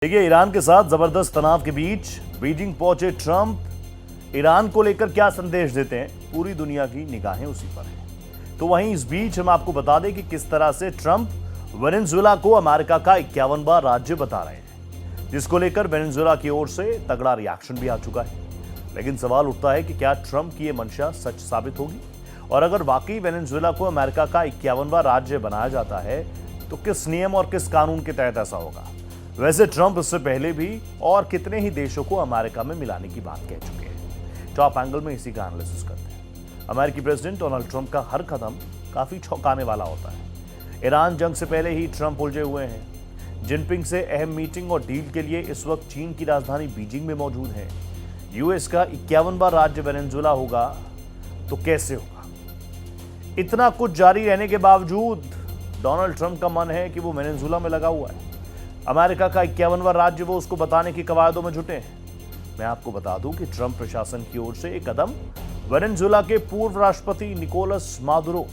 देखिए, ईरान के साथ जबरदस्त तनाव के बीच बीजिंग पहुंचे ट्रंप ईरान को लेकर क्या संदेश देते हैं, पूरी दुनिया की निगाहें उसी पर हैं। तो वहीं इस बीच हम आपको बता दें कि किस तरह से ट्रंप वेनेजुएला को अमेरिका का 51वां राज्य बता रहे हैं, जिसको लेकर वेनेजुएला की ओर से तगड़ा रिएक्शन भी आ चुका है। लेकिन सवाल उठता है कि क्या ट्रंप की यह मंशा सच साबित होगी, और अगर वाकई वेनेजुएला को अमेरिका का 51वां राज्य बनाया जाता है तो किस नियम और किस कानून के तहत ऐसा होगा। वैसे ट्रंप इससे पहले भी और कितने ही देशों को अमेरिका में मिलाने की बात कह चुके हैं। टॉप एंगल में इसी का एनालिसिस करते हैं। अमेरिकी प्रेसिडेंट डोनाल्ड ट्रंप का हर कदम काफी चौंकाने वाला होता है। ईरान जंग से पहले ही ट्रंप उलझे हुए हैं। जिनपिंग से अहम मीटिंग और डील के लिए इस वक्त चीन की राजधानी बीजिंग में मौजूद है। यूएस का 51वां राज्य वेनेजुएला होगा तो कैसे होगा। इतना कुछ जारी रहने के बावजूद डोनाल्ड ट्रंप का मन है कि वो वेनेजुएला में लगा हुआ है। अमेरिका का 51वां राज्य वो उसको बताने की कवायदों में जुटे हैं। मैं आपको बता दूं कि ट्रंप प्रशासन की ओर से एक कदम वेनेजुएला के पूर्व राष्ट्रपति निकोलस मादुरो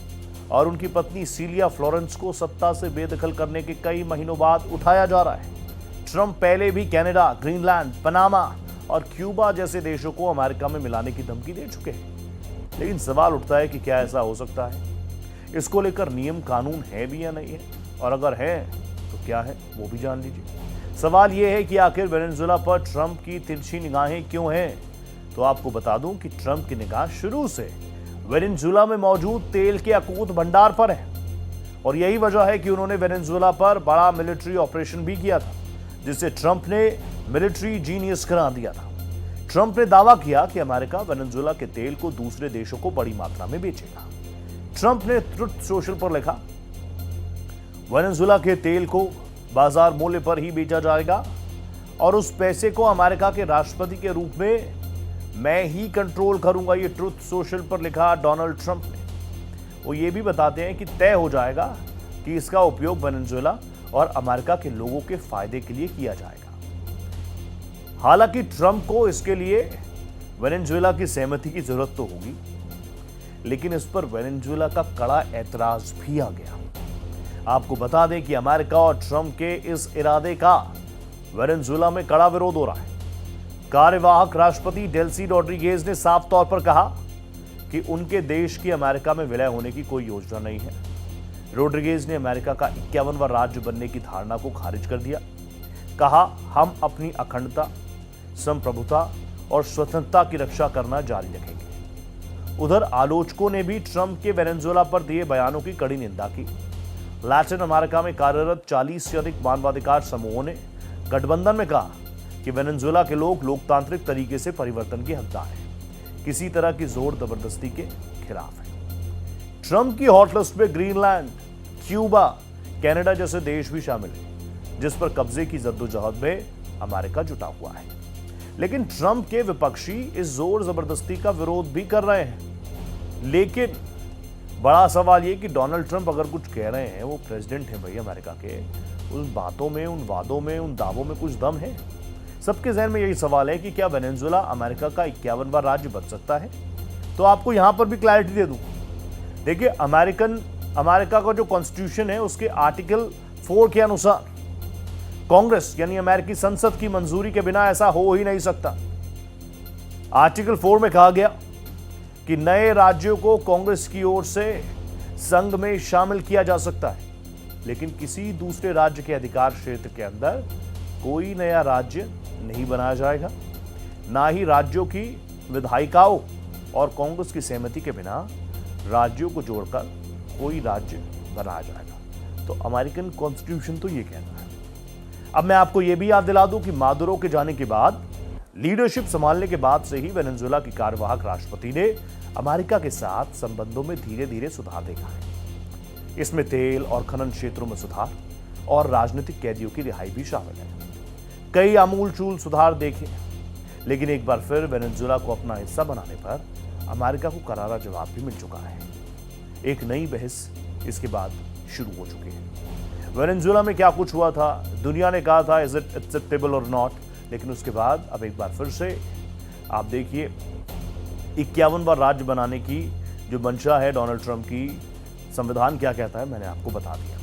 और उनकी पत्नी सिलिया फ्लोरेंस को सत्ता से बेदखल करने के कई महीनों बाद उठाया जा रहा है। ट्रंप पहले भी कनाडा, ग्रीनलैंड, पनामा और क्यूबा जैसे देशों को अमेरिका में मिलाने की धमकी दे चुके हैं। लेकिन सवाल उठता है कि क्या ऐसा हो सकता है। इसको लेकर नियम कानून है भी या नहीं है, और अगर है तो क्या है वो भी जान लीजिए। सवाल यह है कि आखिर वेनेजुएला पर ट्रंप की तिरछी निगाहें क्यों हैं। तो आपको बता दूं कि ट्रंप की निगाह शुरू से वेनेजुएला में मौजूद तेल के अकूत भंडार पर है, और यही वजह है कि उन्होंने वेनेजुएला पर बड़ा मिलिट्री ऑपरेशन भी किया था, जिसे ट्रंप ने मिलिट्री जीनियस करार दिया था। ट्रंप ने दावा किया कि अमेरिका वेनेजुएला के तेल को दूसरे देशों को बड़ी मात्रा में बेचेगा। ट्रंप ने ट्रुथ सोशल पर लिखा, वेनेजुएला के तेल को बाजार मूल्य पर ही बेचा जाएगा और उस पैसे को अमेरिका के राष्ट्रपति के रूप में मैं ही कंट्रोल करूंगा। ये ट्रुथ सोशल पर लिखा डोनाल्ड ट्रंप ने। वो ये भी बताते हैं कि तय हो जाएगा कि इसका उपयोग वेनेजुएला और अमेरिका के लोगों के फायदे के लिए किया जाएगा। हालांकि ट्रंप को इसके लिए वेनेजुएला की सहमति की जरूरत तो होगी, लेकिन इस पर वेनेजुएला का कड़ा ऐतराज भी आ गया। आपको बता दें कि अमेरिका और ट्रंप के इस इरादे का वेनेजुएला में कड़ा विरोध हो रहा है। कार्यवाहक राष्ट्रपति डेल्सी रोड्रिगेज ने साफ तौर पर कहा कि उनके देश की अमेरिका में विलय होने की कोई योजना नहीं है। रोड्रिगेज ने अमेरिका का 51वां राज्य बनने की धारणा को खारिज कर दिया। कहा, हम अपनी अखंडता, संप्रभुता और स्वतंत्रता की रक्षा करना जारी रखेंगे। उधर आलोचकों ने भी ट्रंप के वेनेजुएला पर दिए बयानों की कड़ी निंदा की। लैटिन अमेरिका में कार्यरत 40 से अधिक मानवाधिकार समूहों ने गठबंधन में कहा कि वेनेजुएला के लोग लोकतांत्रिक तरीके से परिवर्तन के हकदार हैं, किसी तरह की जोर जबरदस्ती के खिलाफ है। ट्रंप की हॉट लिस्ट में ग्रीनलैंड, क्यूबा, कनाडा जैसे देश भी शामिल हैं, जिस पर कब्जे की जद्दोजहद में अमेरिका जुटा हुआ है। लेकिन ट्रंप के विपक्षी इस जोर जबरदस्ती का विरोध भी कर रहे हैं। लेकिन बड़ा सवाल ये कि डोनाल्ड ट्रंप अगर कुछ कह रहे हैं, वो प्रेसिडेंट हैं भाई अमेरिका के, उन बातों में, उन वादों में, उन दावों में कुछ दम है। सबके जहन में यही सवाल है कि क्या वेनेजुएला अमेरिका का 51वां राज्य बन सकता है। तो आपको यहां पर भी क्लैरिटी दे दूं। देखिए, अमेरिका का जो कॉन्स्टिट्यूशन है, उसके आर्टिकल 4 के अनुसार कांग्रेस यानी अमेरिकी संसद की मंजूरी के बिना ऐसा हो ही नहीं सकता। आर्टिकल 4 में कहा गया कि नए राज्यों को कांग्रेस की ओर से संघ में शामिल किया जा सकता है, लेकिन किसी दूसरे राज्य के अधिकार क्षेत्र के अंदर कोई नया राज्य नहीं बनाया जाएगा। ना ही राज्यों की विधायिकाओं और कांग्रेस की सहमति के बिना राज्यों को जोड़कर कोई राज्य बनाया जाएगा। तो अमेरिकन कॉन्स्टिट्यूशन तो ये कहता है। अब मैं आपको यह भी याद दिला दूं कि मादुरो के जाने के बाद, लीडरशिप संभालने के बाद से ही वेनेजुएला की कार्यवाहक राष्ट्रपति ने अमेरिका के साथ संबंधों में धीरे धीरे सुधार देखा है। इसमें तेल और खनन क्षेत्रों में सुधार और राजनीतिक कैदियों की रिहाई भी शामिल है। कई आमूलचूल सुधार देखे, लेकिन एक बार फिर वेनेजुएला को अपना हिस्सा बनाने पर अमेरिका को करारा जवाब भी मिल चुका है। एक नई बहस इसके बाद शुरू हो चुकी है। वेनेजुएला में क्या कुछ हुआ था, दुनिया ने कहा था इज इट एक्सेप्टेबल और नॉट, लेकिन उसके बाद अब एक बार फिर से आप देखिए 51वां राज्य बनाने की जो मंशा है डोनाल्ड ट्रंप की, संविधान क्या कहता है मैंने आपको बता दिया।